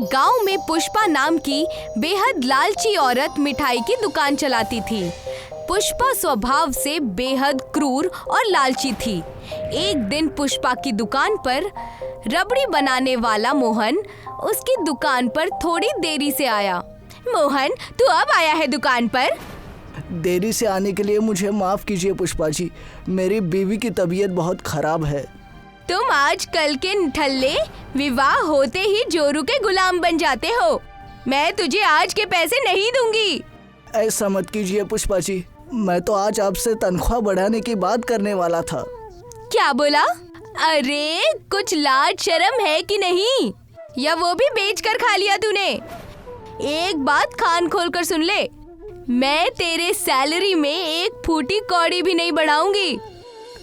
एक गांव में पुष्पा नाम की बेहद लालची औरत मिठाई की दुकान चलाती थी। पुष्पा स्वभाव से बेहद क्रूर और लालची थी। एक दिन पुष्पा की दुकान पर रबड़ी बनाने वाला मोहन उसकी दुकान पर थोड़ी देरी से आया। मोहन, तू अब आया है दुकान पर? देरी से आने के लिए मुझे माफ कीजिए पुष्पा जी, मेरी बीवी की तबीयत बहुत खराब है। तुम आजकल के निठल्ले विवाह होते ही जोरू के गुलाम बन जाते हो। मैं तुझे आज के पैसे नहीं दूंगी। ऐसा मत कीजिए पुष्पा जी, मैं तो आज आपसे तनख्वाह बढ़ाने की बात करने वाला था। क्या बोला? अरे कुछ लाज शर्म है कि नहीं? या वो भी बेच कर खा लिया तूने? एक बात कान खोल कर सुन ले, मैं तेरे सैलरी में एक फूटी कौड़ी भी नहीं बढ़ाऊंगी।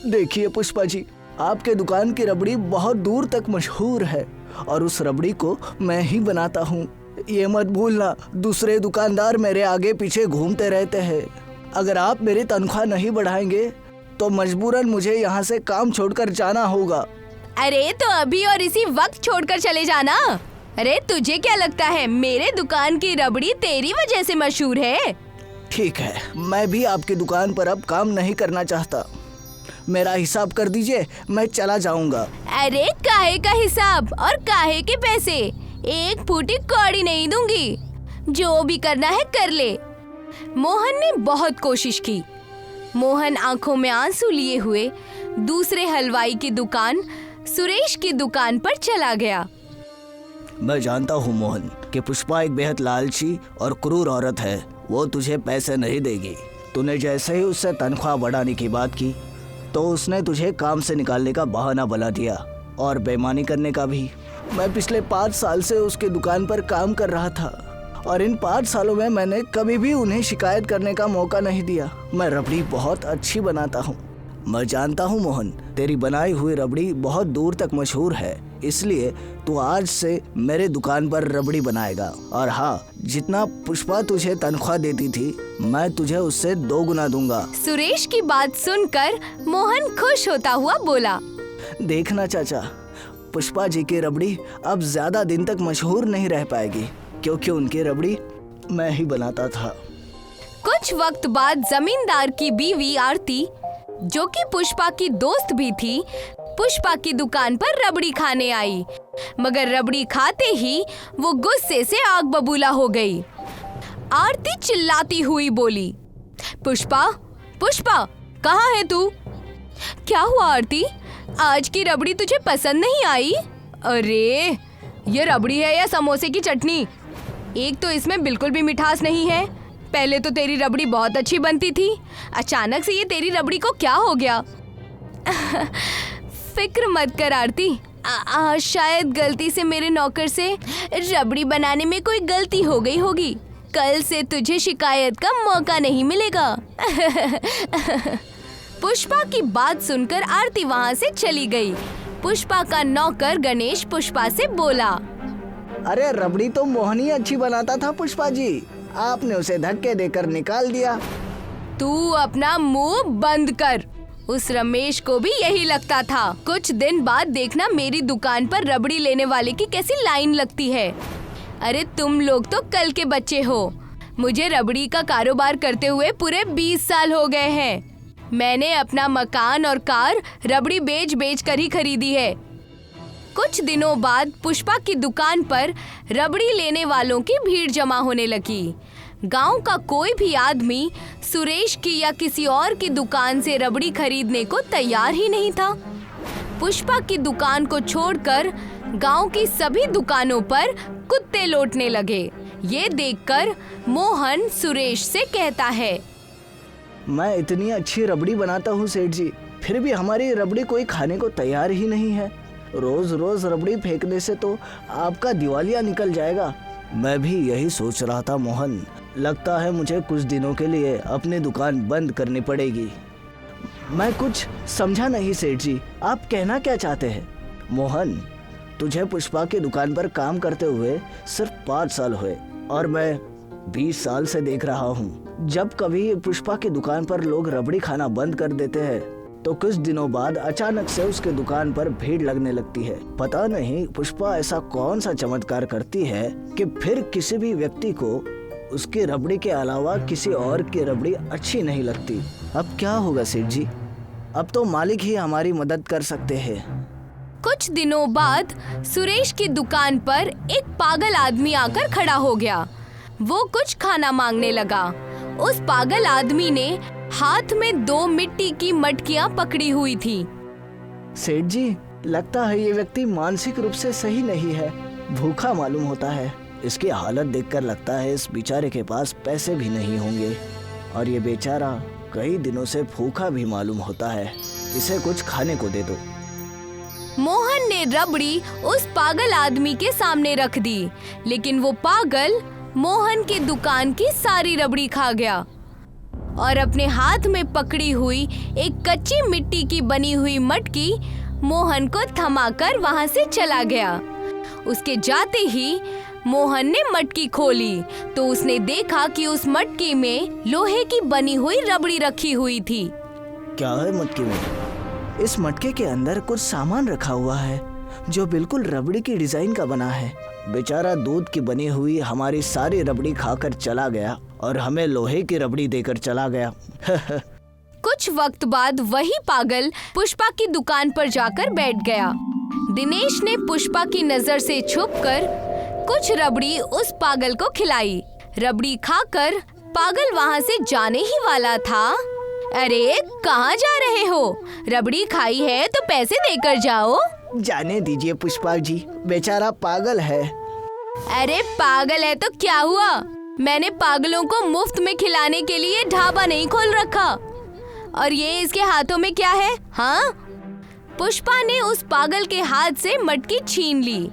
देखिए पुष्पा जी, आपके दुकान की रबड़ी बहुत दूर तक मशहूर है और उस रबड़ी को मैं ही बनाता हूँ। ये मत भूलना, दूसरे दुकानदार मेरे आगे पीछे घूमते रहते हैं। अगर आप मेरी तनख्वाह नहीं बढ़ाएंगे तो मजबूरन मुझे यहाँ से काम छोड़कर जाना होगा। अरे तो अभी और इसी वक्त छोड़कर चले जाना। अरे तुझे क्या लगता है मेरे दुकान की रबड़ी तेरी वजह से मशहूर है? ठीक है, मैं भी आपकी दुकान पर अब काम नहीं करना चाहता। मेरा हिसाब कर दीजिए, मैं चला जाऊंगा। अरे काहे का हिसाब और काहे के पैसे? एक फूटी कौड़ी नहीं दूंगी। जो भी करना है कर ले। मोहन ने बहुत कोशिश की। मोहन आंखों में आंसू लिए हुए दूसरे हलवाई की दुकान सुरेश की दुकान पर चला गया। मैं जानता हूँ मोहन कि पुष्पा एक बेहद लालची और क्रूर औरत है। वो तुझे पैसे नहीं देगी। तूने जैसे ही उससे तनख्वाह बढ़ाने की बात की तो उसने तुझे काम से निकालने का बहाना बना दिया और बेईमानी करने का भी। मैं पिछले 5 साल से उसकी दुकान पर काम कर रहा था और इन 5 सालों में मैंने कभी भी उन्हें शिकायत करने का मौका नहीं दिया। मैं रबड़ी बहुत अच्छी बनाता हूँ। मैं जानता हूँ मोहन, तेरी बनाई हुई रबड़ी बहुत दूर तक मशहूर है, इसलिए तू आज से मेरे दुकान पर रबड़ी बनाएगा। और हाँ, जितना पुष्पा तुझे तनख्वाह देती थी मैं तुझे उससे 2 गुना दूंगा। सुरेश की बात सुनकर मोहन खुश होता हुआ बोला, देखना चाचा, पुष्पा जी की रबड़ी अब ज्यादा दिन तक मशहूर नहीं रह पाएगी क्योंकि उनकी रबड़ी मैं ही बनाता था। कुछ वक्त बाद जमींदार की बीवी आरती, जो कि पुष्पा की दोस्त भी थी, पुष्पा की दुकान पर रबड़ी खाने आई। मगर रबड़ी खाते ही वो गुस्से से आग बबूला हो गई। आरती चिल्लाती हुई बोली, पुष्पा, पुष्पा, कहाँ है तू? क्या हुआ आरती? आज की रबड़ी तुझे पसंद नहीं आई? अरे ये रबड़ी है या समोसे की चटनी? एक तो इसमें बिल्कुल भी मिठास नहीं है। पहले तो तेरी रबड़ी बहुत अच्छी बनती थी, अचानक से ये तेरी रबड़ी को क्या हो गया? फिक्र मत कर आरती, शायद गलती से मेरे नौकर से रबड़ी बनाने में कोई गलती हो गई होगी। कल से तुझे शिकायत का मौका नहीं मिलेगा। पुष्पा की बात सुनकर आरती वहाँ से चली गई। पुष्पा का नौकर गणेश पुष्पा से बोला, अरे रबड़ी तो मोहन ही अच्छी बनाता था पुष्पा जी, आपने उसे धक्के देकर निकाल दिया। तू अपना मुंह बंद कर। उस रमेश को भी यही लगता था। कुछ दिन बाद देखना मेरी दुकान पर रबड़ी लेने वाले की कैसी लाइन लगती है। अरे तुम लोग तो कल के बच्चे हो। मुझे रबड़ी का कारोबार करते हुए पूरे 20 साल हो गए हैं। मैंने अपना मकान और कार रबड़ी बेच बेच कर ही खरीदी है। कुछ दिनों बाद पुष्पा की दुकान पर रबड़ी लेने वालों की भीड़ जमा होने लगी। गांव का कोई भी आदमी सुरेश की या किसी और की दुकान से रबड़ी खरीदने को तैयार ही नहीं था। पुष्पा की दुकान को छोड़कर गांव की सभी दुकानों पर कुत्ते लौटने लगे। ये देखकर मोहन सुरेश से कहता है, मैं इतनी अच्छी रबड़ी बनाता हूँ सेठ जी, फिर भी हमारी रबड़ी कोई खाने को तैयार ही नहीं है। रोज रोज रबड़ी फेंकने से तो आपका दिवालिया निकल जाएगा। मैं भी यही सोच रहा था मोहन, लगता है मुझे कुछ दिनों के लिए अपनी दुकान बंद करनी पड़ेगी। मैं कुछ समझा नहीं सेठ जी, आप कहना क्या चाहते हैं? मोहन, तुझे पुष्पा की दुकान पर काम करते हुए सिर्फ 5 साल हुए और मैं 20 साल से देख रहा हूँ। जब कभी पुष्पा की दुकान पर लोग रबड़ी खाना बंद कर देते हैं तो कुछ दिनों बाद अचानक से उसके दुकान पर भीड़ लगने लगती है। पता नहीं पुष्पा ऐसा कौन सा चमत्कार करती है कि फिर किसी भी व्यक्ति को उसकी रबड़ी के अलावा किसी और की रबड़ी अच्छी नहीं लगती। अब क्या होगा सेठ जी? अब तो मालिक ही हमारी मदद कर सकते हैं। कुछ दिनों बाद सुरेश की दुकान पर एक पागल आदमी आकर खड़ा हो गया। वो कुछ खाना मांगने लगा। उस पागल आदमी ने हाथ में 2 मिट्टी की मटकियां पकड़ी हुई थी। सेठ जी, लगता है ये व्यक्ति मानसिक रूप से सही नहीं है, भूखा मालूम होता है। इसकी हालत देखकर लगता है इस बेचारे के पास पैसे भी नहीं होंगे और ये बेचारा कई दिनों से भूखा भी मालूम होता है। इसे कुछ खाने को दे दो। मोहन ने रबड़ी उस पागल आदमी के सामने रख दी, लेकिन वो पागल मोहन की दुकान की सारी रबड़ी खा गया और अपने हाथ में पकड़ी हुई एक कच्ची मिट्टी की बनी हुई मटकी मोहन को थमाकर वहां से चला गया। उसके जाते ही मोहन ने मटकी खोली तो उसने देखा कि उस मटकी में लोहे की बनी हुई रबड़ी रखी हुई थी। क्या है मटकी में? इस मटके के अंदर कुछ सामान रखा हुआ है जो बिल्कुल रबड़ी की डिजाइन का बना है। बेचारा दूध की बनी हुई हमारी सारी रबड़ी खाकर चला गया और हमें लोहे की रबड़ी देकर चला गया। कुछ वक्त बाद वही पागल पुष्पा की दुकान पर जाकर बैठ गया। दिनेश ने पुष्पा की नजर से छुपकर कुछ रबड़ी उस पागल को खिलाई। रबड़ी खाकर पागल वहाँ से जाने ही वाला था। अरे कहाँ जा रहे हो? रबड़ी खाई है तो पैसे देकर जाओ। जाने दीजिए पुष्पा जी, बेचारा पागल है। अरे पागल है तो क्या हुआ? मैंने पागलों को मुफ्त में खिलाने के लिए ढाबा नहीं खोल रखा। और ये इसके हाथों में क्या है? हाँ? पुष्पा ने उस पागल के हाथ से मटकी छीन ली।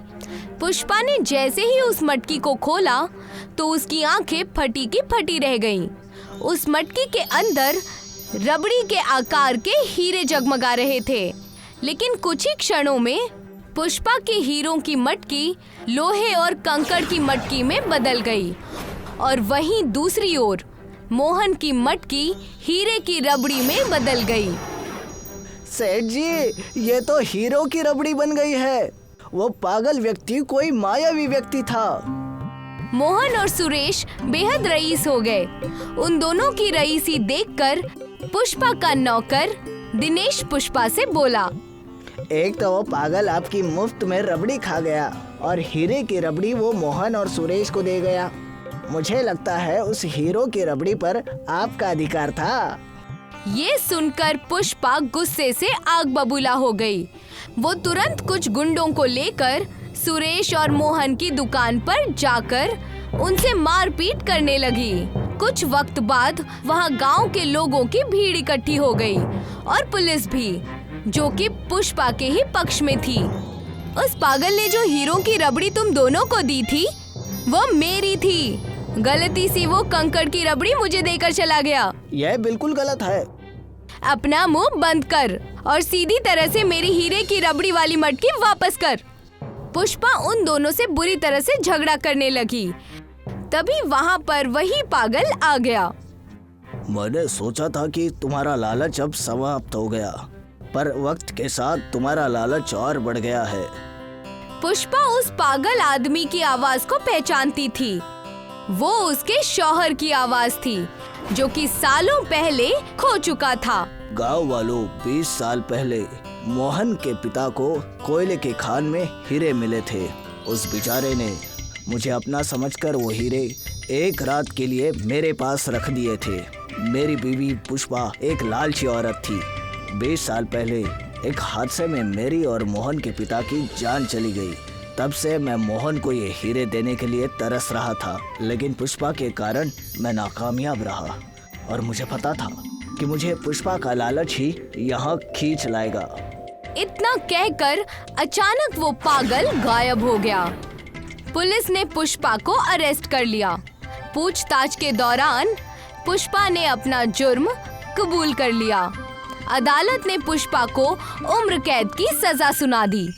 पुष्पा ने जैसे ही उस मटकी को खोला तो उसकी आंखें फटी की फटी रह गईं। उस मटकी के अंदर रबड़ी के आकार के हीरे जगमगा रहे थे, लेकिन कुछ ही क्षणों में पुष्पा के हीरों की मटकी लोहे और कंकड़ की मटकी में बदल गई और वहीं दूसरी ओर मोहन की मटकी हीरे की रबड़ी में बदल गई। सेठ जी, ये तो हीरो की रबड़ी बन गई है। वो पागल व्यक्ति कोई मायावी व्यक्ति था। मोहन और सुरेश बेहद रईस हो गए। उन दोनों की रईसी देखकर पुष्पा का नौकर दिनेश पुष्पा से बोला, एक तो वो पागल आपकी मुफ्त में रबड़ी खा गया और हीरे की रबड़ी वो मोहन और सुरेश को दे गया। मुझे लगता है उस हीरो की रबड़ी पर आपका अधिकार था। ये सुनकर पुष्पा गुस्से से आग बबूला हो गई। वो तुरंत कुछ गुंडों को लेकर सुरेश और मोहन की दुकान पर जाकर उनसे मारपीट करने लगी। कुछ वक्त बाद वहाँ गांव के लोगों की भीड़ इकट्ठी हो गई और पुलिस भी, जो कि पुष्पा के ही पक्ष में थी। उस पागल ने जो हीरो की रबड़ी तुम दोनों को दी थी वो मेरी थी। गलती से वो कंकड़ की रबड़ी मुझे देकर चला गया। यह बिल्कुल गलत है। अपना मुंह बंद कर और सीधी तरह से मेरी हीरे की रबड़ी वाली मटकी वापस कर। पुष्पा उन दोनों से बुरी तरह से झगड़ा करने लगी। तभी वहाँ पर वही पागल आ गया। मैंने सोचा था कि तुम्हारा लालच अब समाप्त हो गया, पर वक्त के साथ तुम्हारा लालच और बढ़ गया है। पुष्पा उस पागल आदमी की आवाज को पहचानती थी। वो उसके शौहर की आवाज थी, जो कि सालों पहले खो चुका था। गांव वालों, 20 साल पहले मोहन के पिता को कोयले के खान में हीरे मिले थे। उस बेचारे ने मुझे अपना समझकर वो हीरे एक रात के लिए मेरे पास रख दिए थे। मेरी बीवी पुष्पा एक लालची औरत थी। 20 साल पहले एक हादसे में मेरी और मोहन के पिता की जान चली गई। तब से मैं मोहन को ये हीरे देने के लिए तरस रहा था, लेकिन पुष्पा के कारण मैं नाकामयाब रहा और मुझे पता था कि मुझे पुष्पा का लालच ही यहाँ खींच लाएगा। इतना कहकर अचानक वो पागल गायब हो गया। पुलिस ने पुष्पा को अरेस्ट कर लिया। पूछताछ के दौरान पुष्पा ने अपना जुर्म कबूल कर लिया। अदालत ने पुष्पा को उम्र कैद की सजा सुना दी।